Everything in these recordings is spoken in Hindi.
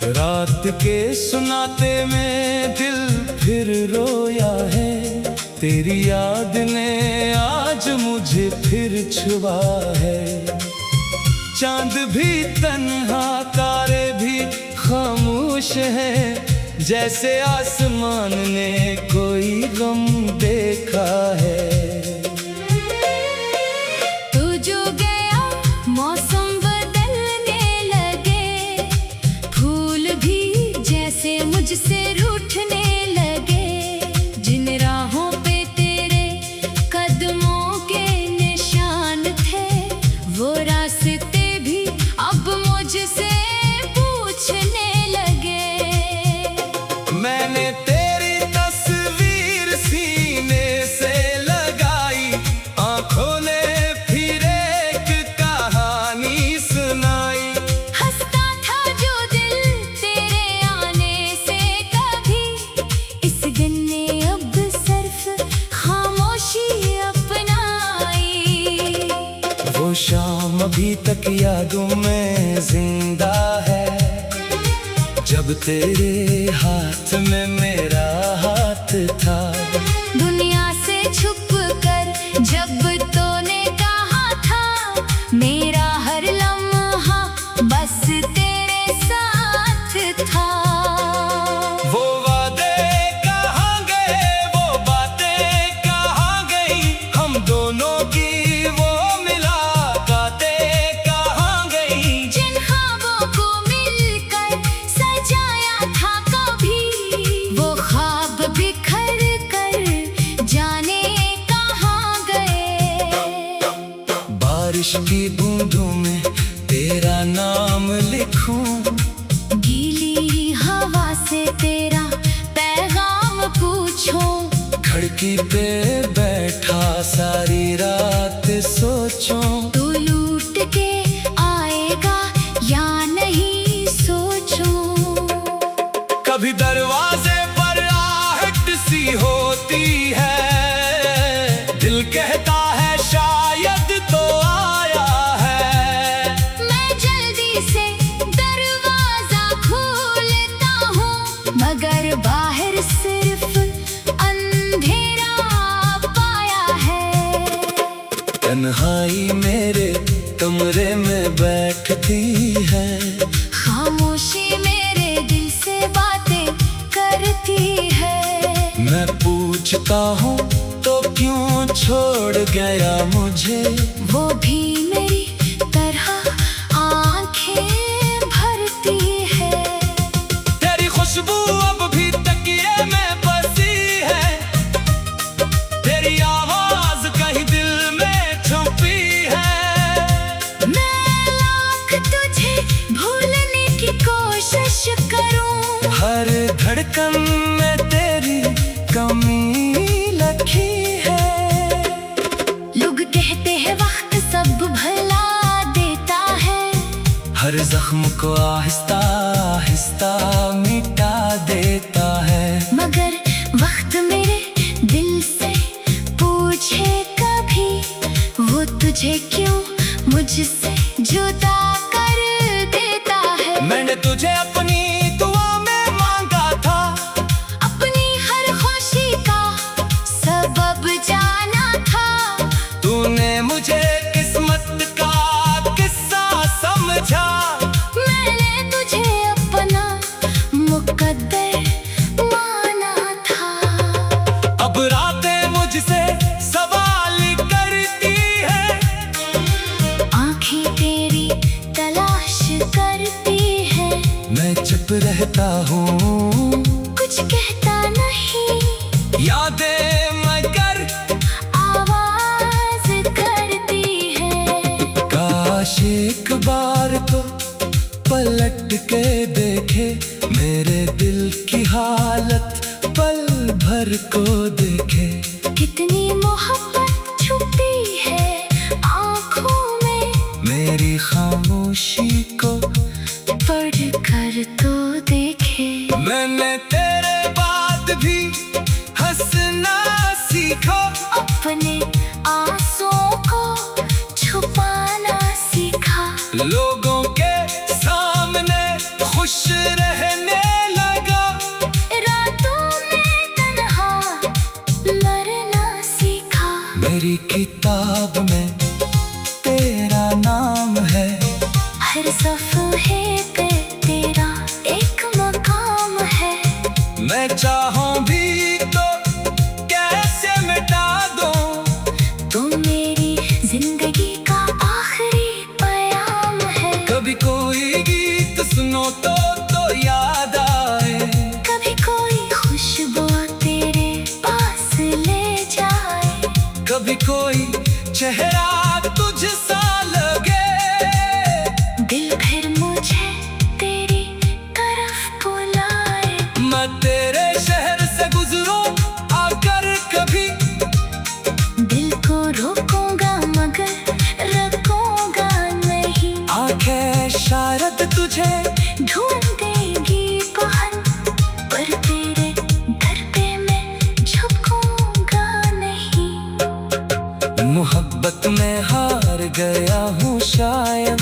रात के सुनाते में दिल फिर रोया है, तेरी याद ने आज मुझे फिर छुआ है। चांद भी तन्हा, तारे भी खामोश हैं, जैसे आसमान ने कोई गम देखा है। तू जो गया मौसम बदलने लगे, फूल भी जैसे मुझसे रूठने लगे। जिन राहों पे तेरे कदमों के निशान थे, वो रास्ते भी अब मुझसे पूछने लगे। मैंने तेरी तस्वीर सीने से लगाई, आंखों ने फिर एक कहानी सुनाई। हंसता था जो दिल तेरे आने से कभी, इस दिन ने अब सिर्फ खामोशी अपनाई। वो शाम अभी तक यादों में जिंदा है, जब तेरे हाथ में मेरा हाथ था। दुनिया से छुप कर जब तूने कहा था, मेरा हर लम्हा बस तेरे साथ था। वो वादे कहाँ गए, वो बातें कहाँ गई, हम दोनों की वो मुलाकातें कहाँ गई। जिन ख्वाबों को मिलकर सजाया था कभी, वो ख्वाब बिखर कर जाने कहाँ गए। बारिश की बूंदों में तेरा नाम लिखूं, गीली हवा से तेरा पैगाम पूछूं। खिड़की पे बैठा सारी रात सोचूं। तू लूट के आएगा या नहीं सोचूं। कभी दरवाजे पर आहट सी होती है, दिल कहता है शायद तो आया है। मैं जल्दी से दरवाजा खोलता हूँ, मगर बाहर सिर्फ अंधेरा पाया है। तन्हाई मेरे कमरे में बैठती है, खामोशी मेरे दिल से बातें करती है। मैं पूछता हूँ तो क्यों छोड़ गया मुझे। वो भी मेरी तरह आंखें भरती है। तेरी खुशबू अब भी तकिए में बसी है, तेरी आवाज कहीं दिल में छुपी है। मैं लाख तुझे भूलने की कोशिश करूं, हर धड़कन में तेरी कमी लखी है। लोग कहते हैं वक्त सब भला देता है, हर जख्म को आहिस्ता आहिस्ता मिटा देता है। मगर वक्त मेरे दिल से पूछे कभी, वो तुझे क्यों मुझसे जुदा कर देता है। मैंने तुझे अपनी दुआ में मांगा था, अपनी हर खुशी का सबब जाना था। तूने मुझे किस्मत का किस्सा समझा। मैंने तुझे अपना मुकद्दर माना था। अब रातें मुझसे सवाल करती है, आंखें तेरी तलाश करती है। मैं चुप रहता हूँ। कुछ कहता नहीं, यादें मगर आवाज करती है। काश एक बार तो पलट के देखे, मेरे दिल की हालत पल भर को देखे। कितनी मोहब्बत छुपी है आँखों में, मेरी खामोशी को पढ़ कर तो देखे। मैंने तेरे बाद भी हंसना सीखा, अपने आंसुओं को छुपाना सीखा। लोगों के सामने खुश रहने लगा, रातों में तन्हा लड़ना सीखा। मेरी किताब में तेरा नाम है, हर सफ़े पे तेरा एक मकाम है। मैं चाहूं भी तो कैसे मिटा दूं, तू मेरी जिंदगी का आखिरी पयाम है। कभी कोई गीत सुनो तो याद आए, कभी कोई खुशबू तेरे पास ले जाए, कभी कोई चेहरा तुझसा लगे, दिल फिर मुझे तेरी तरफ बुलाए। मैं तेरे शहर से गुजरूं आकर कभी, दिल को रोकूंगा मगर रखूंगा नहीं। आंखें शायद तुझे ढूंढेगी पहन, पर तेरे दर पे मैं झुकूंगा नहीं। मोहब्बत में हार गया हूँ शायद,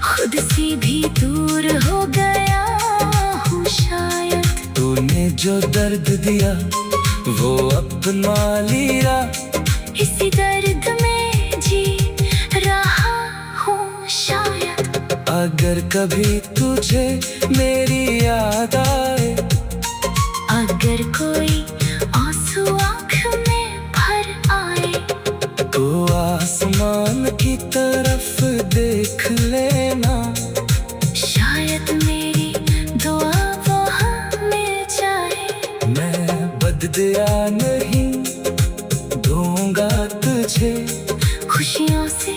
खुद से भी दूर हो गया हूँ शायद। तूने जो दर्द दिया वो अपना लिया, इसी दर्द में जी रहा हूँ शायद। अगर कभी तुझे मेरी याद आए, अगर कोई आंसू आँख में भर आए, तो आसमान की तरफ देख लेना, शायद मेरी दुआ वहाँ मिल जाए। मैं बददिया नहीं दूंगा तुझे, खुशियों से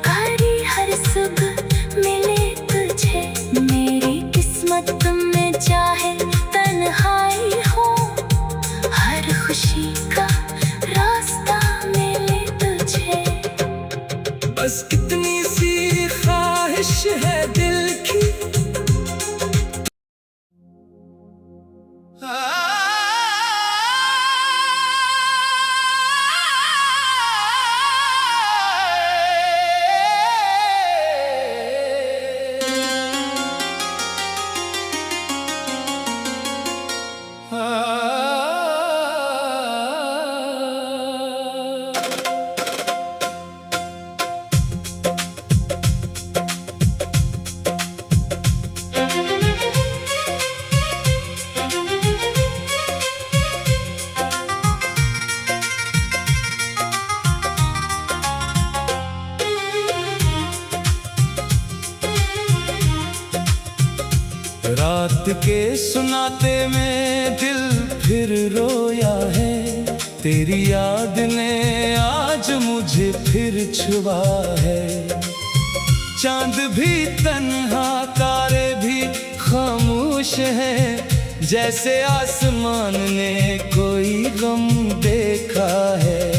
भरी हर सुबह मिले तुझे। मेरी किस्मत में चाहे तन्हाई हो, हर खुशी का रास्ता मिले तुझे। बस कितनी सी ख्वाहिश है दिल की, रात के सुनाते में दिल फिर रोया है, तेरी याद ने आज मुझे फिर छुआ है। चांद भी तन्हा तारे भी खामोश हैं, जैसे आसमान ने कोई गम देखा है।